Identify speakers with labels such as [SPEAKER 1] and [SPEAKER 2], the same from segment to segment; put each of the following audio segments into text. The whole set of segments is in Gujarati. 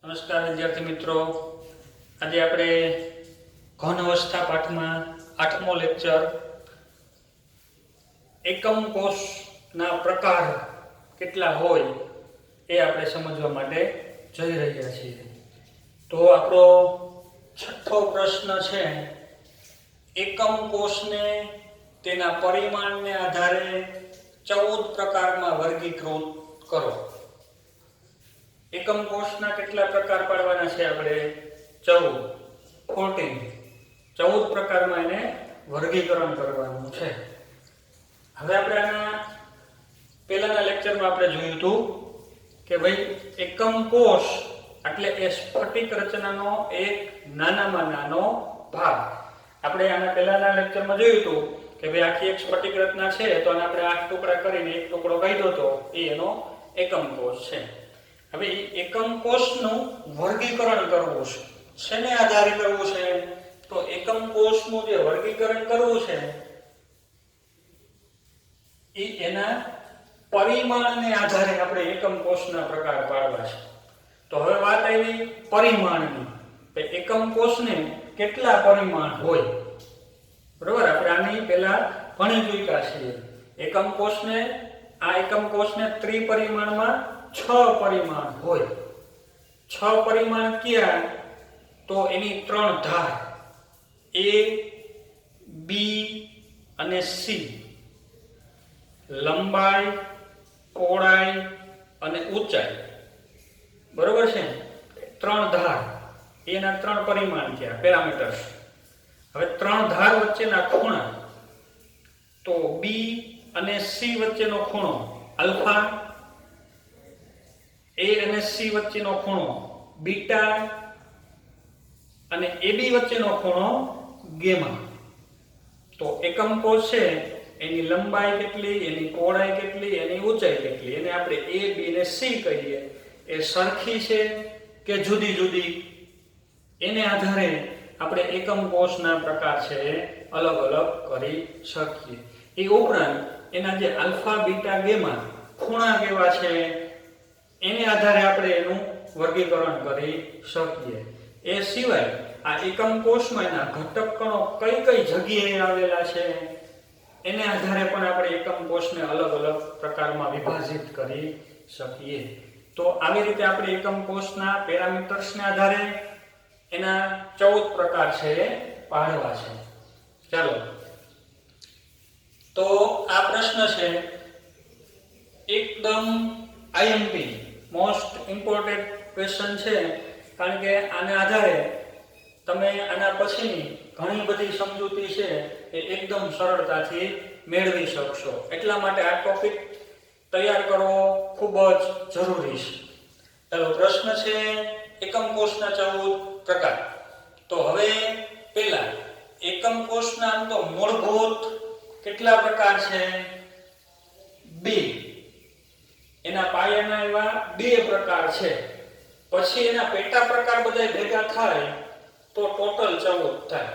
[SPEAKER 1] નમસ્કાર વિદ્યાર્થી મિત્રો, આજે આપણે ઘન અવસ્થા પાઠમાં 8મો લેક્ચર એકમ કોષના પ્રકાર કેટલા હોય એ આપણે સમજવા માટે જઈ રહ્યા છીએ. તો આપણો છઠ્ઠો પ્રશ્ન છે, એકમ કોષને તેના પરિમાણને આધારે 14 પ્રકારમાં વર્ગીકૃત કરો. એકમ કોષના કેટલા પ્રકાર પાડવાના છે આપણે? 14 પ્રકારમાં એને વર્ગીકરણ કરવાનું છે. હવે આપણે આના પહેલાના લેક્ચરમાં આપણે જોયું હતું કે ભાઈ એકમ કોષ એટલે એ સ્ફટિક રચનાનો એક નાનામાં નાનો ભાગ. આપણે આના પહેલાના લેક્ચરમાં જોયું હતું કે ભાઈ આખી એક સ્ફટિક રચના છે તો આને આપણે 8 ટુકડા કરીને એક ટુકડો કાઢ્યો તો એ એનો એકમ કોષ છે. હવે એકમ કોષનું વર્ગીકરણ કરવું છે. શેને આધારે કરવું છે? તો એકમ કોષનું જે વર્ગીકરણ કરવું છે એ એના પરિમાણને આધારે આપણે એકમ કોષના પ્રકાર પાડવા છે. તો હવે વાત આવી પરિમાણની. તો એકમ કોષને કેટલા પરિમાણ હોય? બરોબર, આપણે આની પહેલા ભણી ચૂક્યા છીએ. એકમ કોષને ત્રિપરિમાણમાં 6 પરિમાણ હોય. 6 પરિમાણ ક્યાં? તો એની 3 ધાર A, B અને C, લંબાઈ, પહોળાઈ અને ઊંચાઈ. બરોબર છે? 3 ધાર એના 3 પરિમાણ થયા, પેરામીટર્સ. હવે 3 ધાર વચ્ચેના ખૂણા, તો B અને C વચ્ચેનો ખૂણો આલ્ફા, A અને C વચ્ચેનો ખૂણો બીટા અને AB વચ્ચેનો ખૂણો ગેમા. તો એકમ કોષ છે એની લંબાઈ કેટલી, એની પહોળાઈ કેટલી, એની ઊંચાઈ કેટલી, એને આપણે A, B અને C કહીએ, એ સરખી છે કે જુદી જુદી, એને આધારે આપણે એકમ કોષના પ્રકાર છે એ અલગ અલગ કરી શકીએ. એ ઉપરાંત એના જે આલ્ફા, બીટા, ગેમા ખૂણા કેવા છે એને આધારે આપણે એનું વર્ગીકરણ કરી શકીએ. એ સિવાય આ એકમ કોષમાં એના ઘટક કણો કઈ કઈ જગ્યાએ આવેલા છે એને આધારે પણ આપણે એકમ કોષને અલગ અલગ પ્રકારમાં વિભાજિત કરી શકીએ. તો આવી રીતે આપણે એકમ કોષના પેરામીટર્સને આધારે એના 14 પ્રકાર છે એ પાડવા છે. ચાલો, તો આ પ્રશ્ન છે એકદમ IMP મોસ્ટ ઇમ્પોર્ટન્ટ ક્વેશ્ચન છે, કારણ કે આના આધારે તમે આના પછીની ઘણી બધી સમજૂતી છે એ એકદમ સરળતાથી મેળવી શકશો. એટલા માટે આ ટોપિક તૈયાર કરવો ખૂબ જ જરૂરી છે. ચાલો, પ્રશ્ન છે એકમ કોષના 14 પ્રકાર. તો હવે પહેલા એકમ કોષના આમ તો મૂળભૂત કેટલા પ્રકાર છે? 2. એના પાયાના એવા 2 પ્રકાર છે. પછી એના પેટા પ્રકાર બધા ભેગા થાય તો ટોટલ 14 થાય.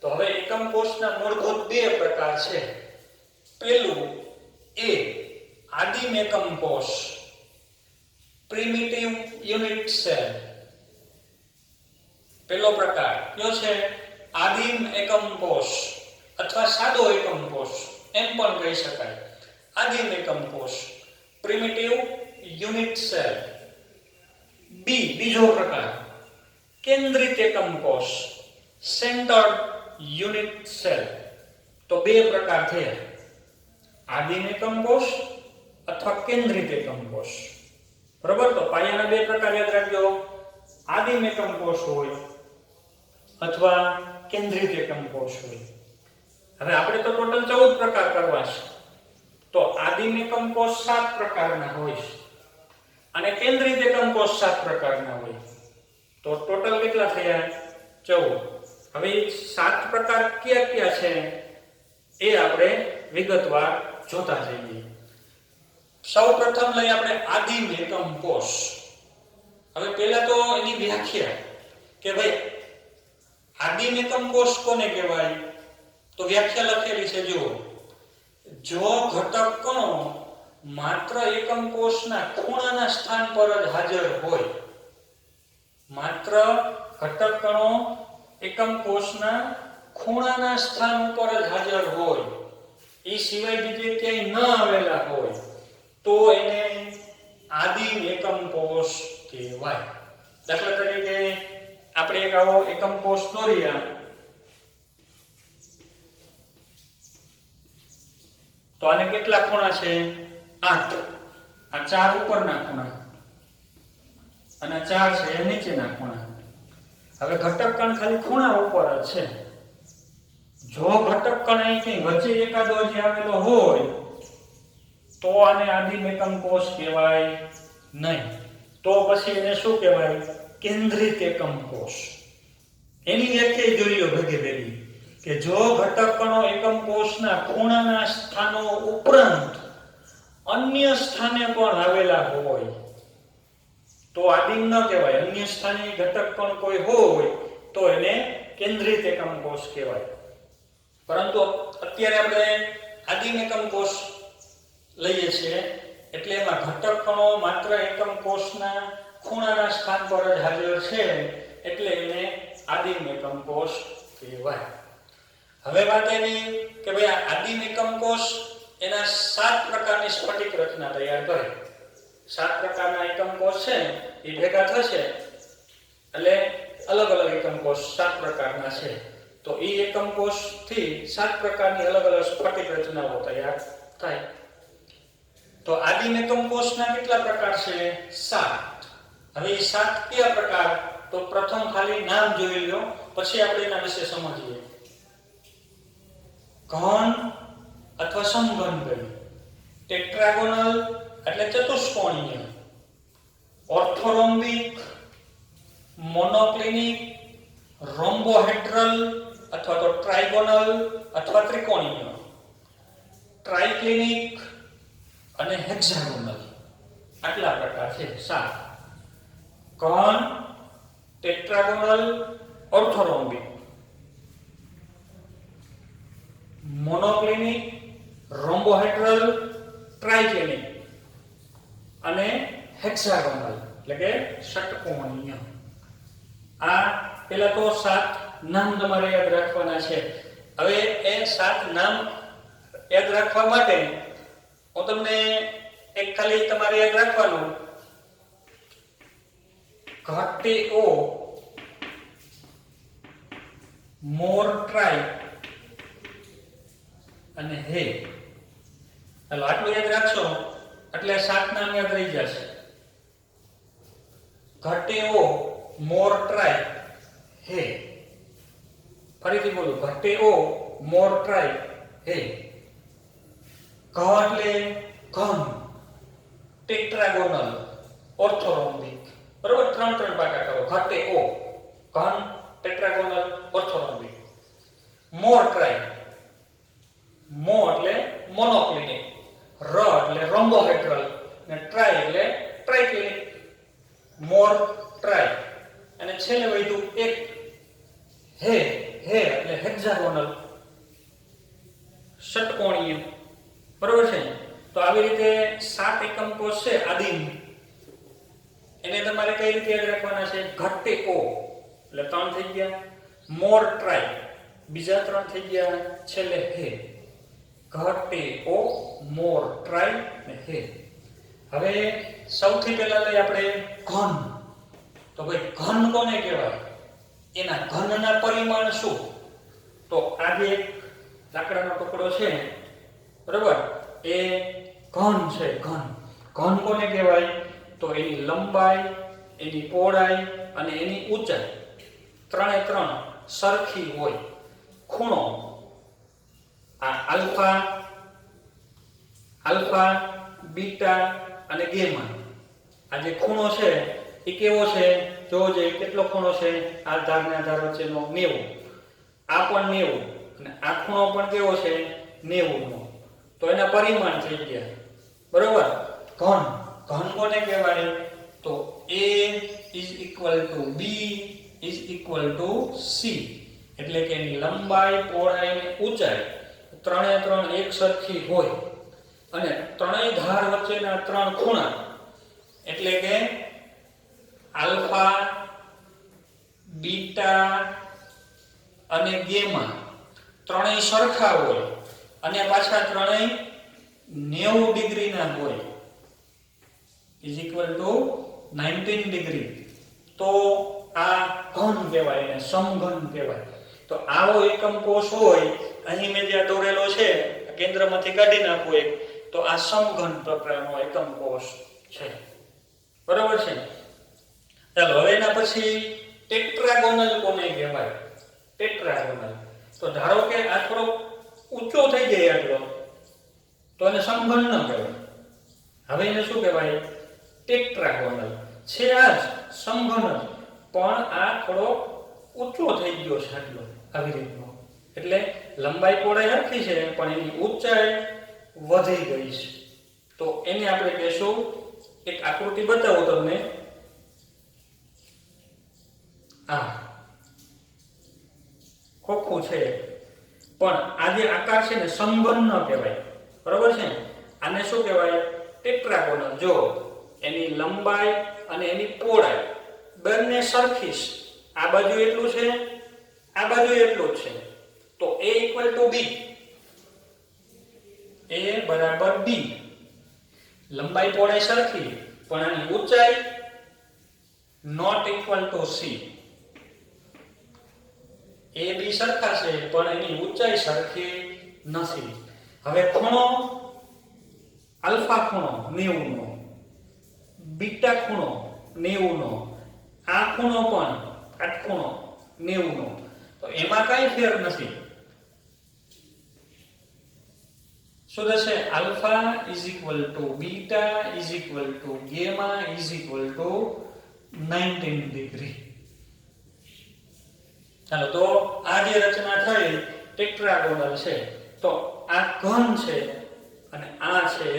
[SPEAKER 1] તો હવે એકમ કોષના મૂળભૂત 2 પ્રકાર છે. પહેલું A, આદિમ એકમ કોષ, પ્રિમિટિવ યુનિટ સેલ. પહેલો પ્રકાર કયો છે? આદિમ એકમ કોષ અથવા સાદો એકમ કોષ એમ પણ કહી શકાય. આદિમ એકમ કોષ, પ્રિમિટિવ યુનિટ સેલ. B, બીજો પ્રકાર કેન્દ્રિત એકમ કોષ, સેન્ટર્ડ યુનિટ સેલ. તો 2 પ્રકાર થયા, આદિમ એકમ કોષ અથવા કેન્દ્રિત એકમ કોષ. બરોબર, તો પાયાના 2 પ્રકાર યાદ રાખજો, આદિમ એકમ કોષ હોય અથવા કેન્દ્રિત એકમ કોષ હોય. હવે આપણે તો ટોટલ 14 પ્રકાર કરવા છે. તો આદિમ એકમ કોષ 7 પ્રકારના હોય છે અને કેન્દ્રિત એકમ કોષ 7 પ્રકારના હોય. તો ટોટલ કેટલા થયા? 14. હવે 7 પ્રકાર કયા કયા છે એ આપણે વિગતવાર જોતા જઈએ. સૌપ્રથમ લઈ આપણે આદિમ એકમ કોષ. હવે પહેલા તો એની વ્યાખ્યા કે ભાઈ આદિમ એકમ કોષ કોને કહેવાય? તો વ્યાખ્યા લખેલી છે, જો ઘટક કણો માત્ર એકમ કોષના ખૂણાના સ્થાન પર જ હાજર હોય માત્ર ઘટક કણો એકમ કોષના ખૂણાના સ્થાન ઉપર જ હાજર હોય, એ સિવાય બીજે ક્યાંય ન આવેલા હોય તો એને આદિમ એકમ કોષ કહેવાય. દાખલા તરીકે આપણે એક આવો એકમ કોષ દોર્યા તો આને કેટલા ખૂણા છે? 8. આ 4 ઉપરના ખૂણા અને 4 છે એ નીચેના ખૂણા. હવે ઘટક કણ ખાલી ખૂણા ઉપર જ છે. જો ઘટક કણ અહીંથી વચ્ચે એકાદો જે આવેલો હોય તો આને આદિમ એકમ કોષ કહેવાય નહીં. તો પછી એને શું કહેવાય? કેન્દ્રિત એકમ કોષ. એની વ્યાખ્યા જોઈ લો ભેગે ભેગી કે જો ઘટક કણો એકમ કોષના ખૂણાના સ્થાનો ઉપરાંત અન્ય સ્થાને પણ આવેલા હોય તો આદિમ ન કહેવાય. અન્ય સ્થાને ઘટક કણ કોઈ હોય તો એને કેન્દ્રિત એકમ કોષ કહેવાય. પરંતુ અત્યારે આપણે આદિમ એકમ કોષ લઈએ છીએ એટલે એમાં ઘટક કણો માત્ર એકમ કોષના ખૂણાના સ્થાન પર જ હાજર છે એટલે એને આદિમ એકમ કોષ કહેવાય. હવે વાત એની કે ભાઈ આ આદિમ એકમ કોષ એના 7 પ્રકારની સ્ફટિક રચના તૈયાર કરે. 7 પ્રકારના એકમ કોષ છે એ ભેગા થશે એટલે અલગ અલગ એકમ કોષ 7 પ્રકારના છે. તો એ એકમ કોષથી 7 પ્રકારની અલગ અલગ સ્ફટિક રચનાઓ તૈયાર થાય. તો આદિમ એકમ કોષના કેટલા પ્રકાર છે? 7. હવે એ 7 કયા પ્રકાર? તો પ્રથમ ખાલી નામ જોઈ લો પછી આપણે એના વિશે સમજીએ. ઘન અથવા સમઘન કહીએ. ટેટ્રાગોનલ એટલે ચતુષ્કોણીય, ઓર્થોરોમ્બિક, મોનોક્લિનિક, રોમ્બોહેડ્રલ અથવા તો ટ્રાઇગોનલ અથવા ત્રિકોણીય, ટ્રાઇક્લિનિક અને હેક્સાગોનલ. આટલા પ્રકાર છે 7. ઘન, ટેટ્રાગોનલ, ઓર્થોરોમ્બિક, મોનોક્લિનિક, રોમ્બોહેડ્રલ, ટ્રાઇક્લિનિક અને હેક્સાગોનલ એટલે કે ષટકોણીય. આ પહેલા તો 7 નામ તમારે યાદ રાખવાના છે. હવે એ 7 નામ યાદ રાખવા માટે હું તમને એક ખાલી તમારે યાદ રાખવાનું ઘટેઓ, મોર, ટ્રાય અને હે. ચાલો આટલું યાદ રાખશો એટલે 7 નામ યાદ રહી જશે. ઘટેઓ, મોર, ટ્રાય, હે. ફરીથી બોલું, ઘટેઓ, મોર, ટ્રાય, હે. ઘ એટલે ઘન, ટેટ્રાગોનલ, ઓર્થોરોમ્બિક. બરોબર? 3 પાકા કરો. ઘટેઓ, ઘન, ટેટ્રાગોનલ, ઓર્થોરોમ્બિક. મોર, ટ્રાય. મો એટલે મોનોક્લિનિક, ર એટલે રોમ્બોહેડ્રલ અને ટ્રાય એટલે ટ્રાઇક્લિનિક. મોર, ટ્રાય અને છેલ્લે વધ્યું એક હે. હે એટલે હેક્સાગોનલ, ષટકોણીય. બરોબર છે? તો આવી રીતે 7 એકમ કોષ છે આદિમ. એને તમારે કઈ રીતે યાદ રાખવાના છે? ઘટેઓ એટલે 3 થઈ ગયા, મોર, ટ્રાય બીજા 3 થઈ ગયા, છેલ્લે હે. ઘટેઓ, મોર, ટ્રાય અને હે. હવે સૌથી પહેલા લઈ આપણે ઘન. તો ભાઈ ઘન કોને કહેવાય? એના ઘનના પરિમાણ શું? તો આ જે લાકડાનો ટુકડો છે બરોબર, એ ઘન છે. ઘન ઘન કોને કહેવાય? તો એની લંબાઈ, એની પહોળાઈ અને એની ઊંચાઈ 3 સરખી હોય. ખૂણો આ આલ્ફા, બીટા અને ગેમા. આ જે ખૂણો છે એ કેવો છે? જોવો જોઈએ કેટલો ખૂણો છે. આ ધારને આ ધાર વચ્ચેનો 90. આ પણ 90 અને આ ખૂણો પણ કેવો છે? 90 નો. તો એના પરિમાણ થઈ ગયા. બરોબર? ઘન ઘન કોને કહેવાય? તો A = B = C. એટલે કે એની લંબાઈ, પહોળાઈ અને ઊંચાઈ 3 એક સરખી હોય અને 3 ધાર વચ્ચેના 3 ખૂણા એટલે કે આલ્ફા, બીટા અને ગેમા ત્રણેય સરખા હોય અને પાછા ત્રણેય 90 ડિગ્રીના હોય ઇઝ ઇક્વલ ટુ 19 ડિગ્રી, તો આ ઘન કહેવાય એને સમઘન કહેવાય. તો આવો એકમ કોષ હોય, અહીં મેં જે દોરેલો છે કેન્દ્રમાંથી કાઢી નાખો એક, તો આ સમઘન પ્રકારનો એકમ કોષ છે. બરાબર છે. ચાલો હવે એના પછી ટેટ્રાગોનલ કોને કહેવાય? ટેટ્રાગોનલ. તો ધારો કે આ થોડો ઊંચો થઈ જાય આટલો, તો એને સમઘન ન કહેવાય. હવે એને શું કહેવાય? ટેટ્રાગોનલ. છે આ જ સમઘન જ, પણ આ થોડો ઊંચો થઈ ગયો છે આટલો, આવી રીતનો. એટલે લંબાઈ પહોળાઈ સરખી છે પણ એની ઊંચાઈ વધી ગઈ છે. તો એને આપણે કહેશું, એક આકૃતિ બતાવું તમને. આ ખોખું છે પણ આ જે આકાર છે ને સમઘન ન કહેવાય. બરાબર છે. આને શું કહેવાય? ટેટ્રાગોનલ. જો એની લંબાઈ અને એની પહોળાઈ બંને સરખી છે. આ બાજુ એટલું છે, આ બાજુ એટલું જ છે. તો a = b. a બરાબર b. લંબાઈ પહોળાઈ સરખી પણ આની ઊંચાઈ not equal to c. a b સરખા છે પણ એની ઊંચાઈ સરખી નથી. હવે ખૂણો આલ્ફા ખૂણો 90 નો, બીટા ખૂણો 90 નો, આ ખૂણો પણ કાટખૂણો 90 નો. તો એમાં કઈ ફેર નથી. શું થશે? Alpha is equal to beta is equal to gamma is equal to 19 degree. ચાલો, તો આ જે રચના થઈ ટેટ્રાગોનલ છે. તો આ ઘન છે અને આ છે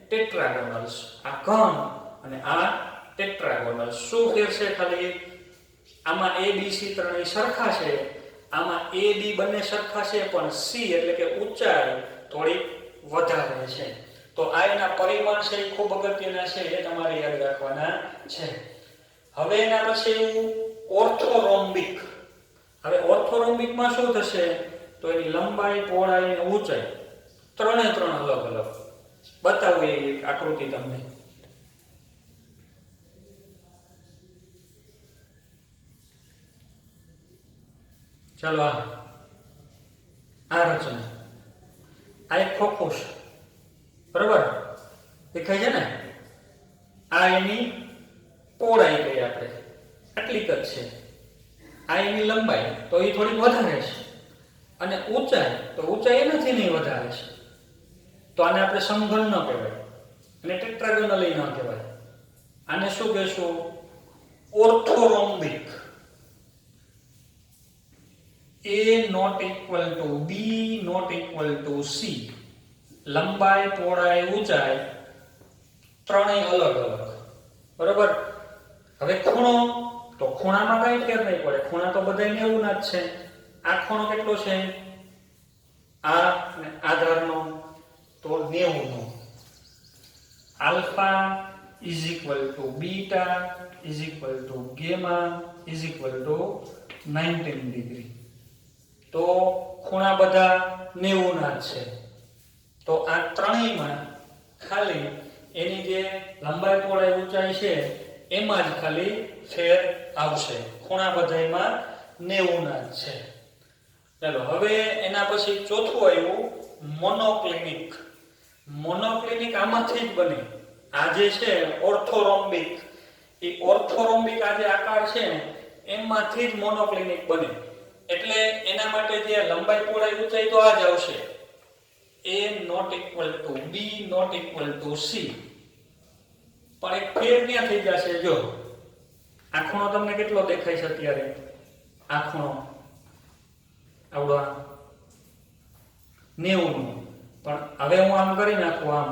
[SPEAKER 1] ટેટ્રાગોનલ્સ. આ ઘન અને આ ટેટ્રાગોનલ્સ. શું ફેર છે? ખાલી આમાં a b c ત્રણેય સરખા છે, આમાં a b બંને સરખા છે પણ c એટલે કે ઊંચાઈ થોડી વધારે છે. તો આ એના પરિમાણ છે, એ ખૂબ અગત્યના છે, એ તમારે યાદ રાખવાના છે. હવે એના પછી ઓર્થોરોમ્બિક. હવે ઓર્થોરોમ્બિકમાં શું થશે? તો એની લંબાઈ પહોળાઈ અને ઊંચાઈ ત્રણે ત્રણ અલગ અલગ. બતાવું એક આકૃતિ તમને. ચાલો, આ રચના, આ એક ખોખું છે. બરાબર દેખાય છે ને? આ એની પહોળાઈ કઈ આપણે આટલી જ છે. આ એની લંબાઈ તો એ થોડીક વધારે છે અને ઊંચાઈ તો ઊંચાઈ એનાથી નહીં વધારે છે. તો આને આપણે સમઘન ન કહેવાય અને ટેટ્રાગોનલ ન કહેવાય. આને શું કહેશું? ઓર્થોરોમ્બિક. a not equal to b not equal to c. લંબાઈ પહોળાઈ ઊંચાઈ ત્રણેય અલગ અલગ. બરાબર. હવે ખૂણો, તો ખૂણામાં કઈ ફેર નહીં પડે. ખૂણા તો બધા 90 ના જ છે. આ ખૂણો કેટલો છે? આ અને આધારનો તો 90 નો. Alpha is equal to beta is equal to gamma is equal to 19 degree. તો ખૂણા બધા 90 ના જ છે. તો આ ત્રણેયમાં ખાલી એની જે લંબાઈ પહોળાઈ ઊંચાઈ છે એમાં જ ખાલી ફેર આવશે. ખૂણા બધાયમાં 90 ના જ છે. ચાલો, હવે એના પછી ચોથું આવ્યું મોનોક્લિનિક. મોનોક્લિનિક આમાંથી જ બને. આ જે છે ઓર્થોરોમ્બિક, એ ઓર્થોરોમ્બિક આ જે આકાર છે એમાંથી જ મોનોક્લિનિક બને. એટલે એના માટે જે લંબાઈ પહોળાઈ ઊંચાઈ તો આ જ આવશે. a not equal to b not equal to c. પણ એક ફેર ક્યાં થઈ જશે? જો આ ખૂણો તમને કેટલો દેખાય છે અત્યારે? આ ખૂણો આવડો 90 નો. પણ હવે હું આમ કરી નાખું આમ.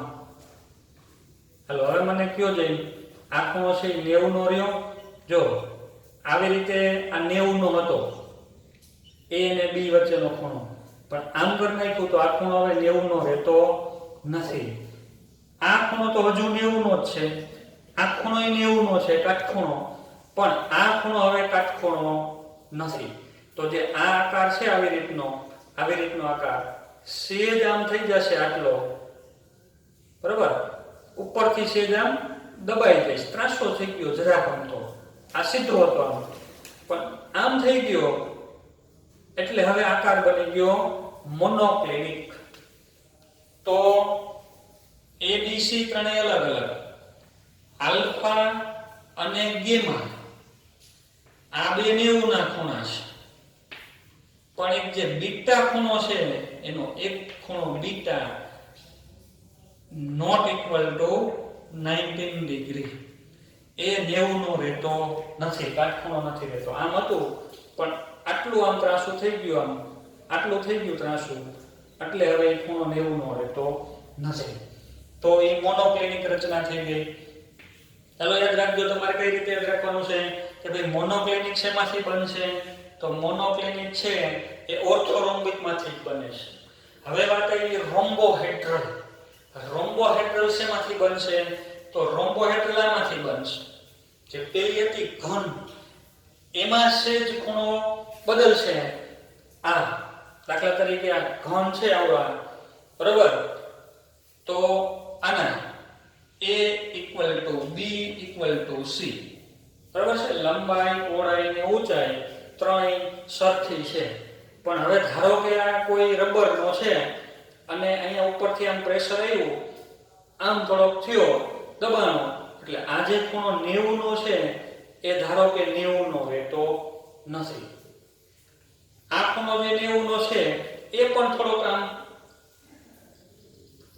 [SPEAKER 1] હાલો, હવે મને કયો જઈ આ ખૂણો છે 90 નો રહ્યો. જો આવી રીતે આ 90 નો હતો, a અને b વચ્ચેનો ખૂણો. પણ આમ કરી નાખ્યું તો આ ખૂણો હવે 90 નો રહેતો નથી. આ ખૂણો તો હજુ 90 નો જ છે. આ ખૂણો 90 નો છે, કાટખૂણો. પણ આ ખૂણો હવે કાટખૂણો નથી. તો જે આ આકાર છે આવી રીતનો આકાર સેજ આમ થઈ જશે આટલો, બરાબર, ઉપરથી સેજ આમ દબાઈ જઈશ, ત્રાસો થઈ ગયો જરાક આમ, તો આ સીધો હતો આમ, પણ આમ થઈ ગયો એટલે હવે આકાર બની ગયો મોનોક્લિનિક. તો એબીસી ત્રણેય અલગ અલગ, આલ્ફા અને ગેમા આ બે 90 ના ખૂણા છે, પણ એક જે બીટા ખૂણો છે એનો એક ખૂણો beta not equal to 19 degree, એ 90 નો રહેતો નથી, કાટખૂણો નથી રહેતો. આમ હતું પણ આટલું આમ ત્રાસું થઈ ગયું, આમ આટલું થઈ ગયું ત્રાસું, એટલે હવે એ ખૂણો 90 નો રહેતો નથી. તો એ મોનોક્લિનિક રચના થઈ ગઈ. ચાલો યાદ રાખજો, તમારે કઈ રીતે યાદ રાખવાનું છે કે ભાઈ મોનોક્લિનિક શેમાંથી બનશે? તો મોનોક્લિનિક છે એ ઓર્થોરોમ્બિક માંથી બને છે. હવે વાત આવી રોમ્બોહેડ્રલ. રોમ્બોહેડ્રલ શેમાંથી બનશે? તો રોમ્બોહેડ્રલ આમાંથી બનશે. જે પેલી હતી ઘન, એમાં સેજ ખૂણો બદલશે. આ દાખલા તરીકે આ ઘન છે આવડા, બરાબર, તો આના a equal to b equal to c, બરાબર છે. લંબાઈ, પહોળાઈ અને ઊંચાઈ ત્રણેય સરખી છે. પણ હવે ધારો કે આ કોઈ રબરનો છે અને અહીંયા ઉપરથી આમ પ્રેશર આવ્યું, આમ થોડોક થયો દબાણો, એટલે આ જે ખૂણો 90 નો છે એ ધારો કે 90 નો રહેતો નથી. આ ખૂણો જે 90 નો છે એ પણ થોડોક આમ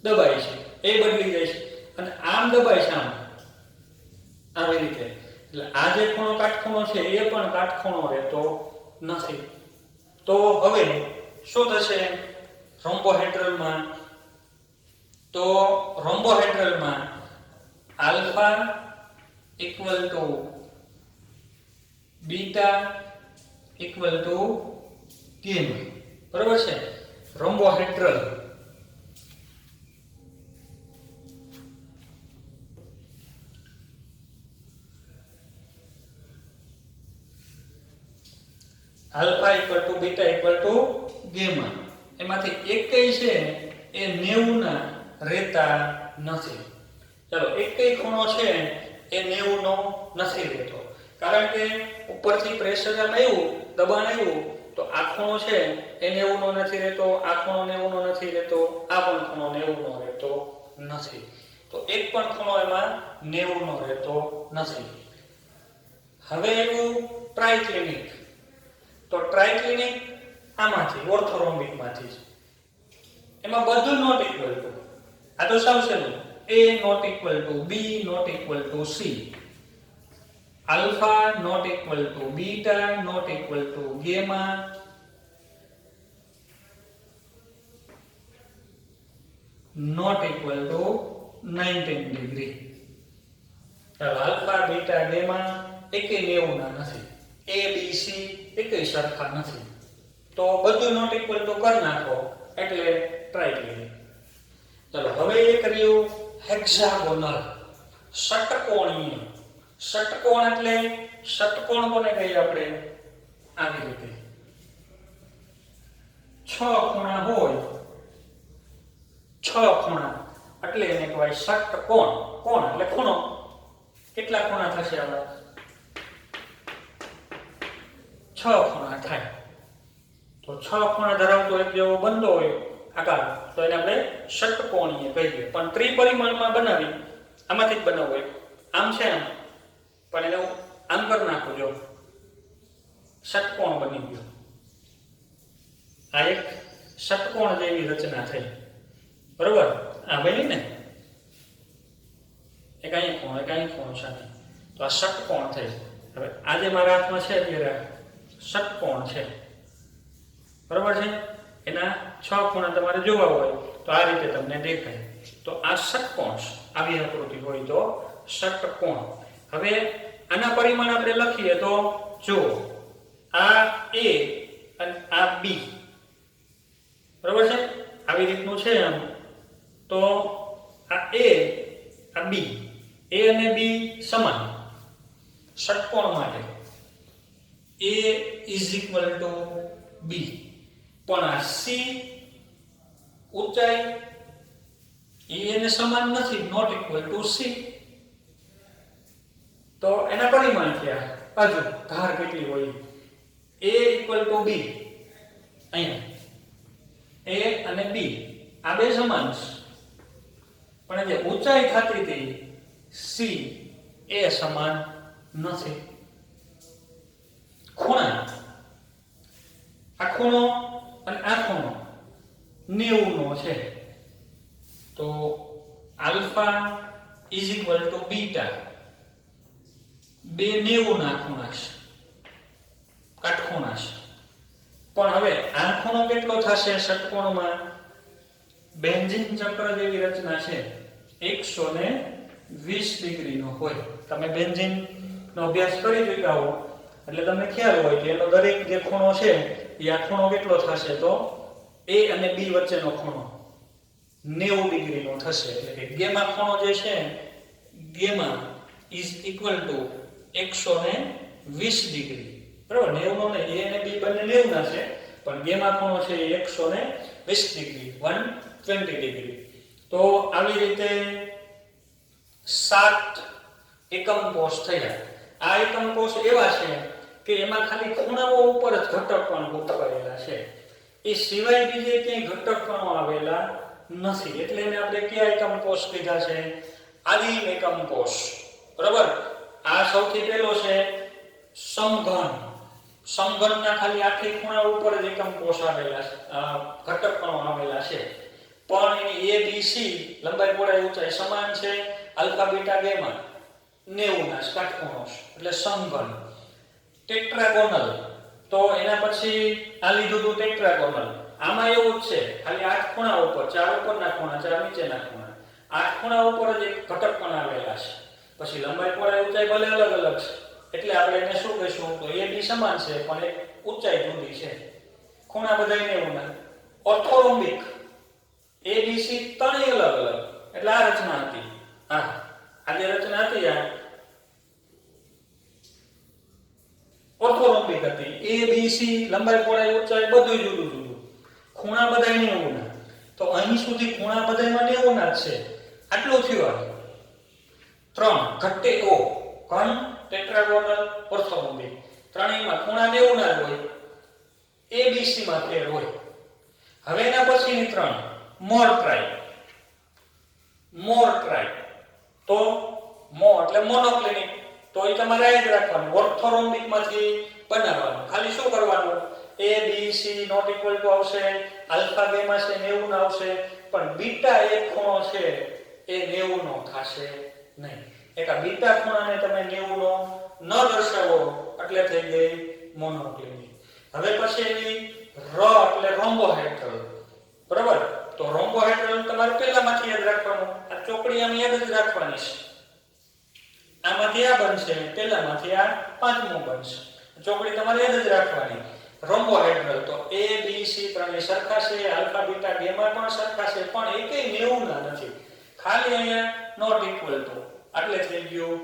[SPEAKER 1] દબાય છે, એ બદલી જાય છે, અને આમ દબાય છે, આમ આવી રીતે. એટલે આ જે ખૂણો કાટખૂણો છે એ પણ કાટખૂણો રહેતો નથી. તો હવે શું થશે રોમ્બોહેડ્રલમાં? તો રોમ્બોહેડ્રલમાં alpha equal to beta equal to gamma, બરાબર છે. Rhombohedral alpha equal to beta equal to gamma, એમાંથી એકેય છે એ 90 ના રહેતા નથી. ચાલો, એકેય ખૂણો છે એ 90 નો નથી રહેતો, કારણ કે ઉપરથી પ્રેશર આવ્યું, દબાણ આવ્યું, તો આ ખૂણો છે એ 90 નો નથી રહેતો, આ ખૂણો 90 નો નથી રહેતો, આ પણ ખૂણો 90 નો રહેતો નથી. તો એક પણ ખૂણો એમાં 90 નો રહેતો નથી. હવે એવું ટ્રાઇક્લિનિક. તો ટ્રાઇક્લિનિક આમાંથી ઓર્થોરોમ્બિક માંથી છે, એમાં બધું નોટ ઇક્વલ ટુ, આ તો સાવ સહેલું, a not equal to b not equal to c, alpha not equal to beta not equal to gamma, not equal to 19 degree. Alpha, beta, gamma એકેય 90 ના નથી, a b c એકેય સરખા નથી. તો બધું નોટ ઇક્વલ ટુ કરી નાખો એટલે ટ્રાઇક્લિનિક. ચાલો, હવે એક રહ્યું હેક્સાગોનલ, ષટકોણીય. ષટકોણ એટલે ષટકોણ કોને કહીએ આપણે? આવી રીતે 6 ખૂણા હોય, 6 ખૂણા એટલે એને કહેવાય ષટકોણ. કોણ એટલે ખૂણો. કેટલા ખૂણા થશે આવા? 6 ખૂણા થાય. તો 6 ખૂણા ધરાવતો એક જેવો બનતો હોય આકાર, તો એને આપણે ષટકોણીય કહીએ. પણ ત્રિપરિમાણમાં બનાવી, આમાંથી જ બનાવવો હોય. આમ છે આમ, પણ એને આમ કરી નાખો, જો ષટકોણ બની ગયો. આ એક ષટકોણ જેવી રચના થઈ, બરોબર. આ બની ને, એક અહીં ખૂણો, એક અહીં ખૂણો સાથે, તો આ ષટકોણ થઈ. હવે આજે મારા હાથમાં છે અત્યારે ષટકોણ છે, બરોબર છે. એના 6 ખૂણા તમારે જોવા હોય તો આ રીતે તમને દેખાય. તો આ ષટકોણ, આવી આકૃતિ હોય તો ષટકોણ. હવે આના પરિમાણ આપણે લખીએ તો જો આ a અને આ b, બરોબર છે, આવી રીતનું છે આમ. તો આ a, આ b, a અને b સમાન ષટકોણ માટે. A ઇઝ ઇક્વલ ટુ બી, પણ આ સી ઊંચાઈ એ એને સમાન નથી, નોટ ઇક્વલ ટુ સી. તો એના પરિમાણ થયા બાજુ ધાર કેટલી હોય. A ઇક્વલ ટુ બી, અહીંયા A અને B આ બે સમાન છે, પણ જે ઊંચાઈ થતી હતી C એ સમાન નથી. ખૂણા, આ ખૂણો અને આ ખૂણો 90 નો છે, તો alpha is equal to beta, બે 90 ના ખૂણા છે, કાટખૂણા છે. પણ હવે આ ખૂણો કેટલો થશે ષટકોણમાં? બેન્ઝીન ચક્ર જેવી રચના છે 120 ડિગ્રીનો હોય. તમે બેન્ઝીન નો અભ્યાસ કરી ચૂક્યા હો એટલે તમને ખ્યાલ હોય કે એનો દરેક જે ખૂણો છે એ આ ખૂણો કેટલો થશે, તો A અને B વચ્ચેનો ખૂણો 90 ડિગ્રીનો થશે. એટલે કે ગેમા ખૂણો જે છે, gamma is equal two 120 degree. બરાબર, 90 નો ને A અને B બંને 90 ના છે, પણ ગેમા ખૂણો છે એ 120 ડિગ્રી, 120 ડિગ્રી. તો આવી રીતે 7 એકમ કોષ થયા. આ એકમ કોષ એવા છે કે એમાં ખાલી ખૂણાઓ ઉપર જ ઘટકપણો ઉત્પન્નેલા છે, એ સિવાય બીજે ક્યાંય ઘટકપણો આવેલા નથી. એટલે એને આપણે કયા એકમ કોષ કીધા છે? આદિમ એકમ કોષ. બરાબર, આ સૌથી પહેલો છે સમઘન. સમઘનના ખાલી આખી ખૂણા ઉપર જ એકમ કોષ આવેલા છે, ઘટકપણો આવેલા છે, પણ એની A B C લંબાઈ પહોળાઈ ઊંચાઈ સમાન છે, આલ્ફા બીટા ગેમા 90 ના કાટખૂણો છે, એટલે સમઘન. ટેટ્રાગોનલ, તો એના પછી આ લીધું હતું ટેટ્રાગોનલ. આમાં એવું જ છે, ખાલી 8 ખૂણા ઉપર, 4 ઉપરના ખૂણા, 4 નીચેના ખૂણા, 8 ખૂણા ઉપર જ એક ઘટકપણ આવેલા છે. પછી લંબાઈ પહોળાઈ ઊંચાઈ ભલે અલગ અલગ છે, એટલે આપણે એને શું કહીશું? તો A B સમાન છે, પણ એક ઊંચાઈ જુદી છે. ખૂણા બધાય 90 ના. ઓર્થોરોમ્બિક, A B C ત્રણેય અલગ અલગ, એટલે આ રચના હતી. આ જે રચના હતી આ ઓર્થોરોમ્બિક હતી. A B C લંબાઈ પહોળાઈ ઊંચાઈ બધું જુદું જુદું, ખૂણા બધાય 90 ના. તો અહીં સુધી ખૂણા બધાયમાં 90 ના જ છે. આટલું થયું. આ ત્રણ ઘટ્ટે O, ઘન, ટેટ્રાગોનલ, ઓર્થોરોમ્બિક, ત્રણેયમાં ખૂણા 90 ના જ હોય. A B C માં ફેર હોય. હવે એના પછીની ત્રણ મોર ટ્રાઈ. મોર ટ્રાઈ, તો મો એટલે મોનોક્લિનિક, તો એ તમારે યાદ રાખવાનું. ઓર્થોરોમ્બિક માંથી બનાવવાનું. ખાલી શું કરવાનું? A B C not equal to આવશે, આલ્ફા ગેમા છે 90 ના આવશે, પણ બીટા એક ખૂણો છે એ 90 નો થશે નહીં. એક આ બીટા ખૂણાને તમે 90 નો ન દર્શાવો એટલે થઈ ગઈ મોનોક્લિનિક. હવે પછી એની ર એટલે રોમ્બોહેડ્રલ. બરાબર, તો રોમ્બોહેડ્રલ તમારે પહેલામાંથી યાદ રાખવાનું. આ ચોકડી આમ યાદ જ રાખવાની છે. આમાંથી આ બનશે, પહેલામાંથી આ પાંચમું બનશે. ચોકડી તમારે યાદ જ રાખવાની. રોમ્બોહેડ્રલ, તો A B C ત્રણેય સરખા છે, આલ્ફા બીટા ગેમા પણ સરખા છે, પણ એકેય 90 ના નથી. ખાલી અહીંયા નોટ ઇક્વલ ટુ, એટલે થઈ ગયું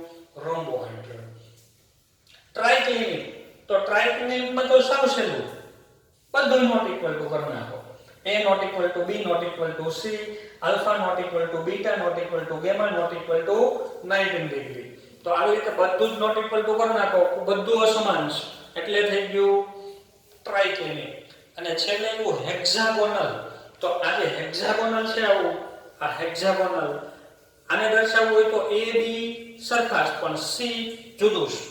[SPEAKER 1] રોમ્બોહેડ્રલ. ટ્રાઇક્લિનિક, તો ટ્રાઇક્લિનિકમાં તો સાવ સહેલું, બધું નોટ ઇક્વલ ટુ કરી નાખો. A not equal to B not equal to C, alpha not equal to beta not equal to gamma not equal to 19 degree. તો આવી રીતે બધું જ નોટ ઇક્વલ ટુ કરી નાખો, બધું અસમાન છે, એટલે થઈ ગયું ટ્રાઇક્લિનિક. અને છેલ્લે એવું હેક્સાગોનલ. તો આ જે હેક્સાગોનલ છે, આવું આ હેક્સાગોનલ, આને દર્શાવવું હોય તો A B સરખા છે પણ C જુદું છે.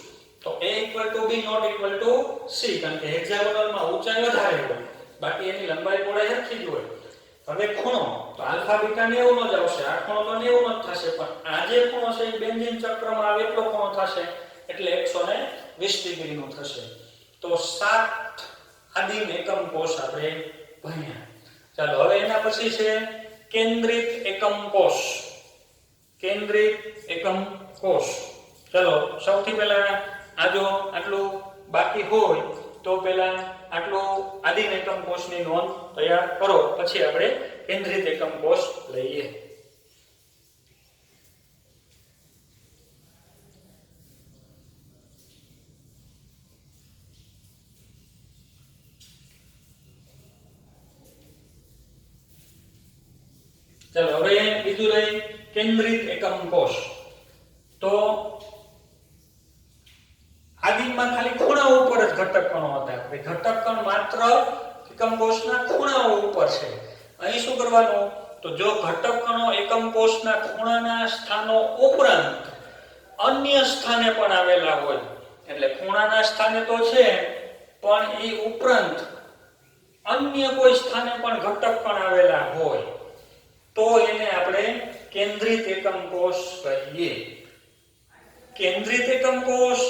[SPEAKER 1] તો A equal to B not equal to C, કારણ કે હેક્સાગોનલમાં ઊંચાઈ વધારે હોય, બાકી એની લંબાઈ પહોળાઈ સરખી જ હોય. હવે ખૂણો, તો આલ્ફા બીટા 90 નો જ આવશે, આ ખૂણો તો 90 નો જ થશે, પણ આ જે ખૂણો છે એ બેન્ઝીન ચક્રમાં આવે એટલો ખૂણો થશે, એટલે 120 ડિગ્રી નો થશે. તો 7 આદિમ એકમ કોષ આપણે ભણ્યા. ચાલો હવે એના પછી છે કેન્દ્રિત એકમ કોષ. કેન્દ્રિત એકમ કોષ. ચલો સૌથી પહેલા આ જો આટલું બાકી હોય તો પહેલા આટલું આદિમ એકમ કોષની નોંધ તૈયાર કરો, પછી આપણે કેન્દ્રિત એકમ કોષ લઈએ. ચાલો હવે બીજું રહી કેન્દ્રિત એકમ કોષ. તો આદિમમાં ખાલી ખૂણાઓ ઉપર જ ઘટક કણો હતા. ઘટક કણ માત્ર એકમ કોષના ખૂણાઓ ઉપર છે. અહીં શું કરવાનું, તો જો ઘટક કણો એકમ કોષના ખૂણાના સ્થાનો ઉપરાંત અન્ય સ્થાને પણ આવેલા હોય, એટલે ખૂણાના સ્થાને તો છે પણ એ ઉપરાંત અન્ય કોઈ સ્થાને પણ ઘટક કણ આવેલા હોય તો એને આપણે કેન્દ્રિત એકમ કોષ કહીએ. કેન્દ્રિત એકમ કોષ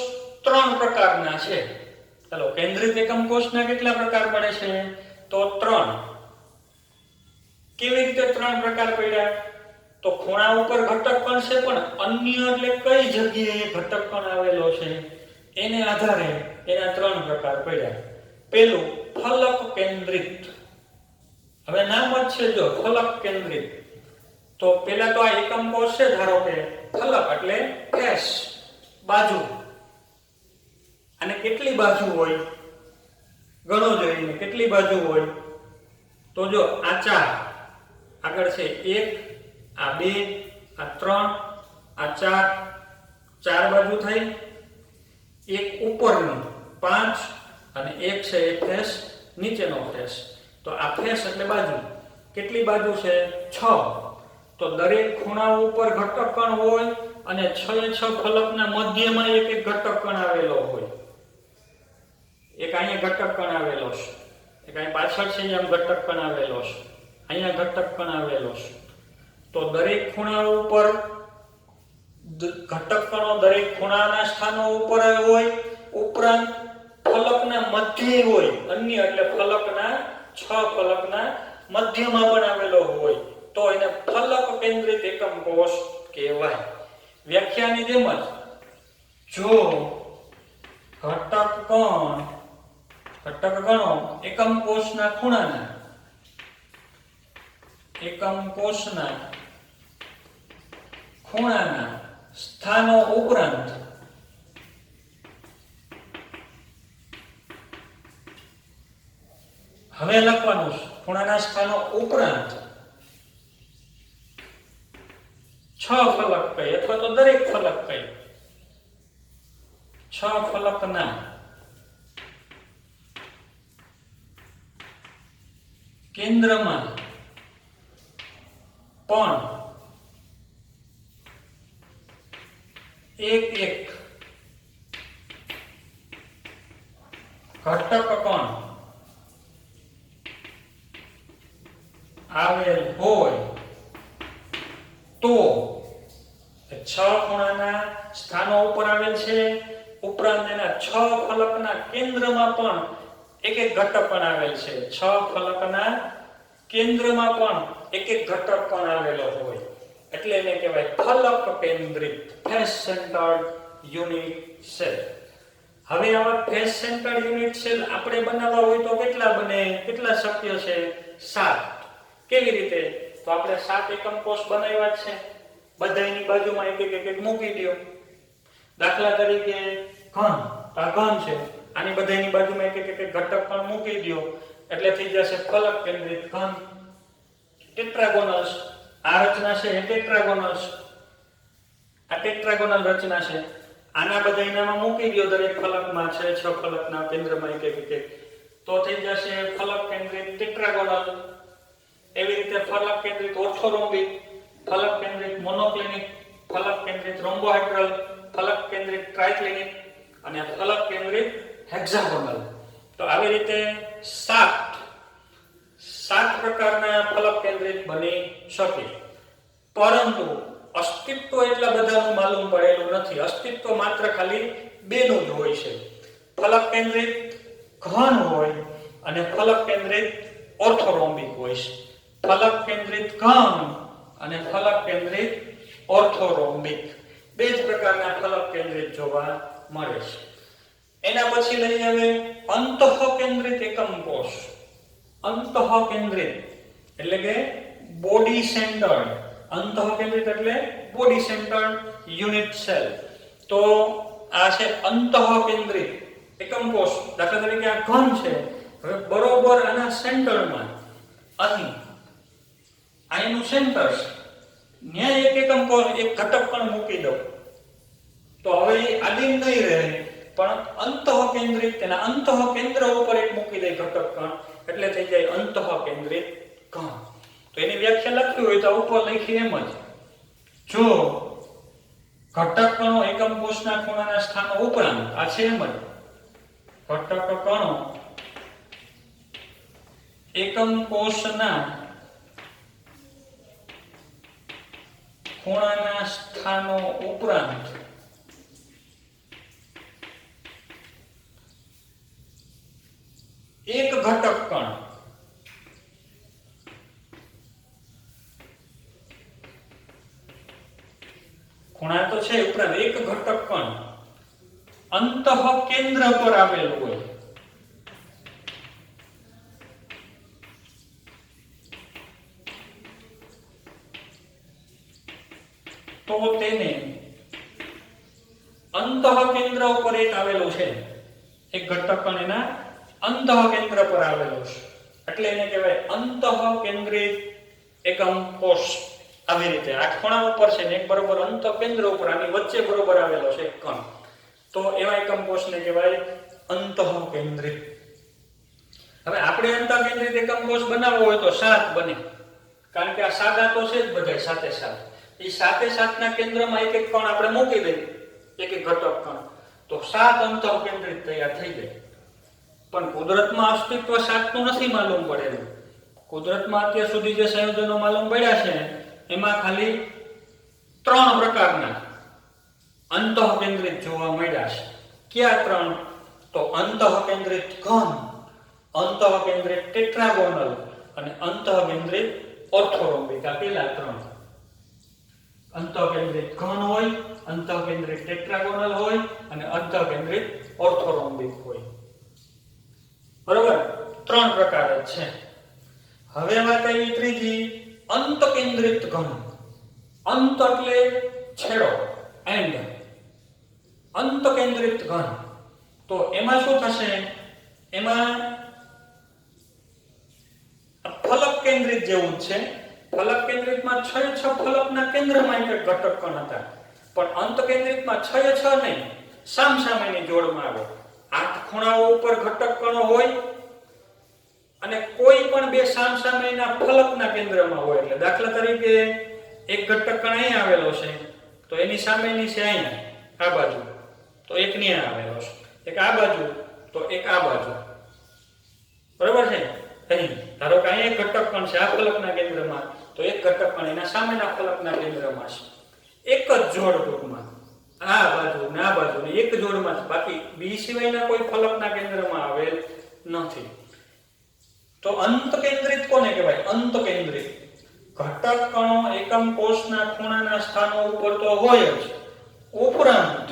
[SPEAKER 1] 3 પ્રકારના છે. ચાલો કેન્દ્રિત એકમ કોષના કેટલા પ્રકાર પડે છે, તો 3. કેવી રીતે 3 પ્રકાર પડ્યા, તો ખૂણા ઉપર ઘટક કણ છે પણ અન્ય એટલે કઈ જગ્યાએ ઘટક કણ આવેલો છે એને આધારે એના 3 પ્રકાર પડ્યા. પહેલું ફલક કેન્દ્રિત. હવે નામ જ છે જો ફલક કેન્દ્રિત, તો પહેલા તો આ એકમ કોષ છે, ધારો કે ફલક એટલે ફેસ, બાજુ. અને કેટલી બાજુ હોય ગણો જોઈને, કેટલી બાજુ હોય, તો જો આ 4 આગળ છે, 1 આ 2 આ 3 આ 4 બાજુ થઈ, એક ઉપરનું 5 અને એક છે એ ફેસ, નીચેનો ફેસ. તો આ ફેસ એટલે બાજુ. કેટલી બાજુ છે, 6. તો દરેક ખૂણા ઉપર ઘટક કણ હોય અને 6 ફલકના મધ્યમાં એક એક ઘટક કણ આવેલો હોય. એક અહીંયા ઘટક કણ આવેલો છે, એક અહીં પાછળ છે એમ ઘટક કણ આવેલો છે, અહીંયા ઘટક કણ આવેલો છે. તો દરેક ખૂણા ઉપર ઘટક કણો દરેક ખૂણાના સ્થાનો ઉપર હોય, ઉપરાંત ફલકના મધ્યે હોય, અન્ય એટલે ફલકના 6 ફલકના મધ્યમાં પણ આવેલો હોય તો એને ફલક કેન્દ્રિત એકમ કોષ કહેવાય. વ્યાખ્યાની જેમ જ જો ઘટક કણો એકમ કોષના ખૂણાના સ્થાનો ઉપરાંત હવે લખવાનું ખૂણાના સ્થાનો ઉપરાંત 6 ફલક કઈ અથવા તો દરેક ફલક કઈ 6 ફલકના કેન્દ્રમાં પણ એક ઘટક કણ આવેલ હોય તો 6 ખૂણાના સ્થાનો ઉપર આવેલ છે, ઉપરાંત એના 6 ફલકના કેન્દ્રમાં પણ એક ઘટક કણ આવેલ છે. 6 ફલકના કેન્દ્રમાં પણ એક ઘટક કણ આવેલો હોય એટલે એને કહેવાય ફલક કેન્દ્રિત, ફેસ સેન્ટર્ડ યુનિટ સેલ. હવે આવા ફેસ સેન્ટર્ડ યુનિટ સેલ આપણે બનાવવા હોય તો કેટલા બને, કેટલા શક્ય છે, 7. કેવી રીતે, તો આપણે 7 એકમ કોષ બનાવ્યા છે, બધાની બાજુમાં એક મૂકી દો. દાખલા તરીકે ઘન, આ ઘન છે, આની બધાની બાજુમાં એક ઘટક પણ મૂકી દો એટલે થઈ જશે ફલક કેન્દ્રિત ઘન. ટેટ્રાગોનલ્સ, આ રચના છે એ ટેટ્રાગોનલ્સ, આ ટેટ્રાગોનલ રચના છે, આના બધાયનામાં મૂકી દો દરેક ફલકમાં છે 6 ફલકના કેન્દ્રમાં એક તો થઈ જશે ફલક કેન્દ્રિત ટેટ્રાગોનલ. એવી રીતે ફલક કેન્દ્રિત ઓર્થોરોમ્બિક, ફલક કેન્દ્રિત મોનોક્લિનિક, ફલક કેન્દ્રિત રોમ્બોહેડ્રલ, ફલક કેન્દ્રિત ટ્રાઇક્લિનિક અને ફલક કેન્દ્રિત હેક્સાગોનલ. તો આવી રીતે 7 પ્રકારના ફલક કેન્દ્રિત બની શકે. પરંતુ અસ્તિત્વ એટલા બધાનું માલુમ પડેલું નથી. અસ્તિત્વ માત્ર ખાલી 2 નું જ હોય છે. ફલક કેન્દ્રિત ઘન હોય અને ફલક કેન્દ્રિત ઓર્થોરોમ્બિક હોય છે. ફલક કેન્દ્રિત ઘન અને ફલક કેન્દ્રિત ઓર્થોરોમ્બિક 2 જ પ્રકારના ફલક કેન્દ્રિત જોવા મળે છે. એના પછી લઈ આવે અંતઃકેન્દ્રિત એકમ કોષ. અંતઃકેન્દ્રિત એટલે કે બોડી સેન્ટર્ડ. અંતઃકેન્દ્રિત એટલે બોડી સેન્ટર્ડ યુનિટ સેલ. તો આ છે અંતઃકેન્દ્રિત એકમ કોષ. દાખલા તરીકે આ ઘન છે, હવે બરોબર આના સેન્ટરમાં અહીં આ એનું સેન્ટર છે. ન્યાય એક એકમ કોષ એક ઘટક કણ મૂકી દઉં તો હવે એ આદિમ નહીં રહે, પણ અંતઃકેન્દ્રિત તેના અંતઃકેન્દ્ર ઉપર એક મૂકી દે ઘટક કણ એટલે થઈ જાય અંતઃકેન્દ્રિત કણ. તો એની વ્યાખ્યા લખવી હોય તો ઉપર લખી એમ જ, જો ઘટક કણો એકમ કોષના ખૂણાના સ્થાનો ઉપરાંત, આ છે એમ જ, ઘટક કણો એકમ કોષના ખૂણાના સ્થાનો ઉપરાંત એક ઘટક કણ ખૂણા તો છે ઉપરાંત એક ઘટક કણ અંતઃકેન્દ્ર પર આવેલું હોય તો તેને અંતઃકેન્દ્ર ઉપર એક આવેલું છે, એક ઘટક કણ એના અંતઃકેન્દ્ર પર આવેલો છે એટલે એને કહેવાય અંતઃકેન્દ્રિત એકમ કોષ. આવી રીતે આ ખૂણા ઉપર છે ને એક બરોબર અંતઃકેન્દ્ર ઉપર આની વચ્ચે બરોબર આવેલો છે એક કણ, તો એવા એકમ કોષને કહેવાય અંતઃકેન્દ્રિત. હવે આપણે અંતઃકેન્દ્રિત એકમ કોષ બનાવવો હોય તો 7 બને, કારણ કે આ સાદા તો છે જ બધાય સાથે સાથે. એ સાથે સાથના કેન્દ્રમાં એક એક કણ આપણે મૂકી દઈએ, એક એક ઘટક કણ, તો 7 અંતઃકેન્દ્રિત તૈયાર થઈ જાય. પણ કુદરતમાં અસ્તિત્વ 7 નું નથી માલુમ પડેલું. કુદરતમાં અત્યાર સુધી જે સંયોજનો માલુમ પડ્યા છે એમાં ખાલી 3 પ્રકારના અંતઃકેન્દ્રિત જોવા મળ્યા છે. કયા 3? તો અંતઃકેન્દ્રિત ઘન, અંતઃકેન્દ્રિત ટેટ્રાગોનલ અને અંતઃકેન્દ્રિત ઓર્થોરોમ્બિક. આ પેલા 3. અંતઃકેન્દ્રિત ઘન હોય, અંતઃકેન્દ્રિત ટેટ્રાગોનલ હોય અને અંતઃકેન્દ્રિત ઓર્થોરોમ્બિક હોય. બરોબર, 3 પ્રકાર જ છે. હવે વાત આવી ત્રીજી, અંતકેન્દ્રિત ઘન. અંત એટલે છેડો, એન્ડ. અંતકેન્દ્રિત ઘન, તો એમાં શું થશે? એમાં ફલક કેન્દ્રિત જેવું જ છે. ફલક કેન્દ્રિતમાં 6 ફલકના કેન્દ્રમાં એક ઘટક કણ હતા, પણ અંતકેન્દ્રિતમાં 6 નહીં, સામસામેની જોડમાં આવે. 8 ખૂણાઓ ઉપર ઘટક કણો હોય અને કોઈ પણ બે સામસામેના ફલકના કેન્દ્રમાં હોય. એટલે દાખલા તરીકે એક ઘટક કણ અહીં આવેલો છે તો એની સામેની છે અહીંયા આ બાજુ, તો એક ત્યાં આવેલો છે, એક આ બાજુ તો એક આ બાજુ. બરોબર છે? અહીં ધારો કે અહીંયા એક ઘટક કણ છે આ ફલકના કેન્દ્રમાં, તો એક ઘટક કણ એના સામેના ફલકના કેન્દ્રમાં છે. એક જ જોડ ટૂંકમાં આ બાજુ ને આ બાજુ ને એક જોડમાં જ, બાકી બી સિવાયના કોઈ ફલકના કેન્દ્રમાં આવેલ નથી. તો અંતકેન્દ્રિત કોને કહેવાય? અંતકેન્દ્રિત. ઘટક કણો એકમ કોષના ખૂણાના સ્થાનો ઉપર તો હોય જ, ઉપરાંત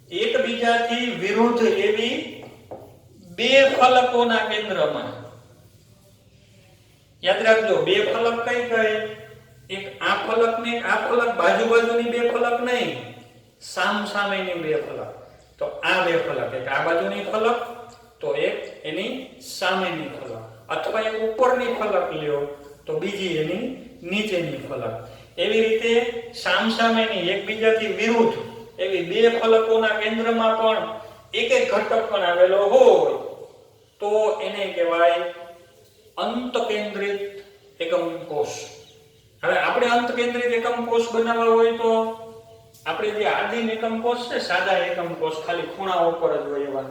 [SPEAKER 1] એકબીજાથી વિરુદ્ધ એવી બે ફલકોના કેન્દ્રમાં. યાદ રાખજો, બે ફલક કઈ કઈ? એક આ ફલક ને આ ફલક, બાજુ બાજુની બે ફલક નહીં, સામસામેની બે ફલક. તો આ બે ફલક, એક આ બાજુની ફલક તો એક એની સામેની ફલક, અથવા એક ઉપરની ફલક લ્યો તો બીજી એની નીચેની ફલક. એવી રીતે સામસામેની એકબીજાથી વિરુદ્ધ એવી બે ફલકોના કેન્દ્રમાં પણ એક એક ઘટક પણ આવેલો હોય તો એને કહેવાય અંતકેન્દ્રિત એકમ કોષ. હવે આપણે અંતકેન્દ્રિત એકમ કોષ બનાવવા હોય તો આપણે જે આદિમ એકમ કોષ છે, સાદા એકમ કોષ ખાલી ખૂણા ઉપર જ હોય એવા,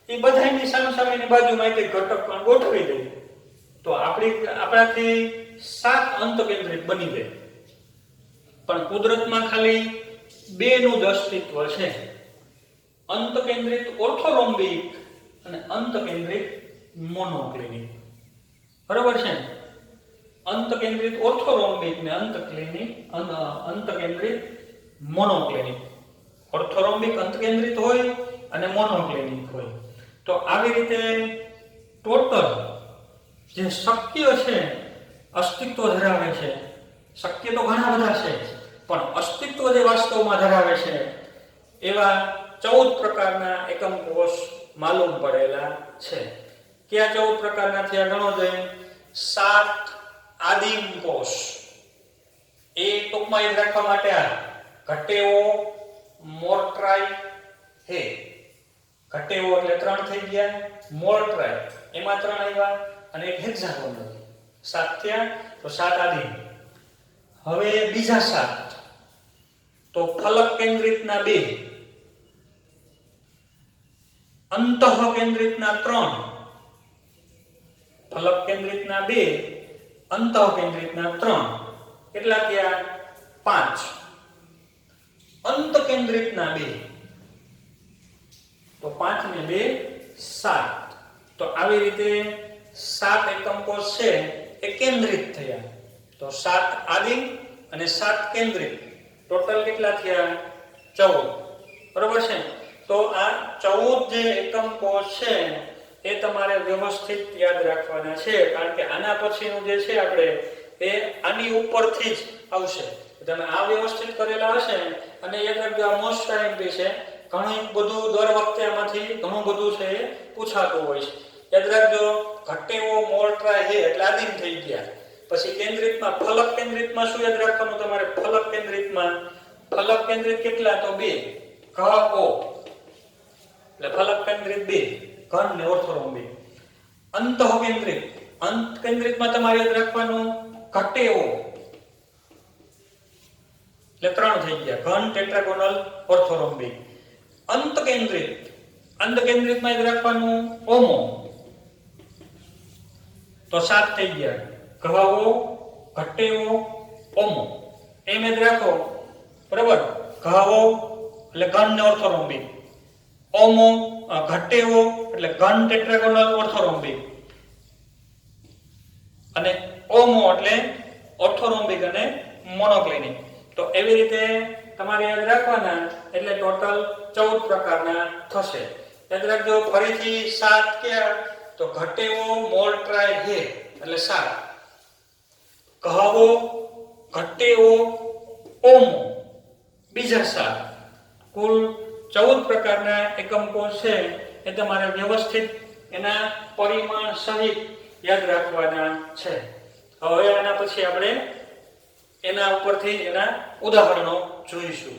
[SPEAKER 1] એ બધાની સામસામેની બાજુમાં એક ઘટક પણ ગોઠવી દઈએ તો આપણાથી 7 અંતકેન્દ્રિત બની જાય. પણ કુદરતમાં ખાલી 2 નું જ અસ્તિત્વ છે, અંતકેન્દ્રિત ઓર્થોરોમ્બિક અને અંતકેન્દ્રિત મોનોક્લિનિક. બરાબર છે? અંતકેન્દ્રિત ઓર્થોરોમ્બિક ને અંતકેન્દ્રિત મોનોક્લિનિક. ઓર્થોરોમ્બિક અંતકેન્દ્રિત હોય અને મોનોક્લિનિક હોય. તો આવી રીતે ટોટલ જે શક્ય છે, અસ્તિત્વ ધરાવે છે, શક્ય તો ઘણા બધા છે પણ અસ્તિત્વ જે વાસ્તવમાં ધરાવે છે એવા 14 પ્રકારના એકમ કોષ માલુમ પડેલા છે. કયા 14 પ્રકારના થયા ગણો જોઈએ? 7 આદિમ કોષ. એ ટૂંકમાં યાદ રાખવા માટે આ ઘટેવો, મોર્ટ્રાઈ, હે. ઘટેવો એટલે 3 થઈ ગયા, મોર્ટ્રાઈ એમાં 3 આવ્યા અને એક હેક્સાગોનલ 7 થયા, તો 7 આદિમ. હવે બીજા 7 તો ફલક કેન્દ્રિતના 2, અંતઃ કેન્દ્રિતના 3, ફલક કેન્દ્રિતના 2, અંતઃ કેન્દ્રિતના 3, કેટલા થયા 5. અંત કેન્દ્રિતના 2, તો 5 ને 2 7. તો આવી રીતે 7 એકમ કોષ છે એ કેન્દ્રિત થયા. તો 7 આદિમ અને 7 કેન્દ્રિત, ટોટલ કેટલા થયા 14. બરોબર છે. તો આ 14 જે એકમ કોષ છે એ તમારે વ્યવસ્થિત યાદ રાખવાના છે, કારણ કે આના પછીનું જે છે આપણે એ આની ઉપરથી જ આવશે. તમે આ વ્યવસ્થિત કરેલા હશે અને યાદ રાખજો આ મોસ્ટ ટાઈમ છે, ઘણું બધું દર વખતે આમાંથી ઘણું બધું છે એ પૂછાતું હોય છે. યાદ રાખજો ઘટેવો, મોર્ટ્રાઈ, હે એટલે આદિમ થઈ ગયા. પછી કેન્દ્રિતમાં, ફલક કેન્દ્રિતમાં શું યાદ રાખવાનું તમારે? ફલક કેન્દ્રિતમાં ફલક કેન્દ્રિત કેટલા? તો 2, ઘ ઓ એટલે ફલક કેન્દ્રિત 2, ઘન ને ઓર્થોરોમ્બિક. અંતઃ કેન્દ્રિત, અંત કેન્દ્રિતમાં તમારે યાદ રાખવાનું ઘટેવો એટલે 3 થઈ ગયા, ઘન, ટેટ્રાગોનલ, ઓર્થોરોમ્બિક. અંત કેન્દ્રિતમાં યાદ રાખવાનું ઓમો, તો 7 થઈ ગયા, ઘાવો, ઘટેવો, ઓમો. એમ યાદ રાખો, બરાબર. ઘાવો એટલે ઘન ને ઓર્થોરોમ્બિક, ઓમો ઘટેવો એટલે ઘન, ટેટ્રાગોનલ, ઓર્થોરોમ્બિક, અને ઓમો એટલે ઓર્થોરોમ્બિક અને મોનોક્લિનિક. તો એવી રીતે તમારે યાદ રાખવાના, એટલે ટોટલ 14 પ્રકારના થશે. યાદ રાખજો ફરીથી 7 ક્યાં? તો ઘટેવો, મોર્ટ્રાઈ, હે એટલે 7, ઘાવો, ઘટેવો, ઓમો બીજા 7, કુલ 14 પ્રકારના એકમ કોષ છે એ તમારે વ્યવસ્થિત એના પરિમાણ સહિત યાદ રાખવાના છે. હવે આના પછી આપણે એના ઉપરથી એના ઉદાહરણો જોઈશું.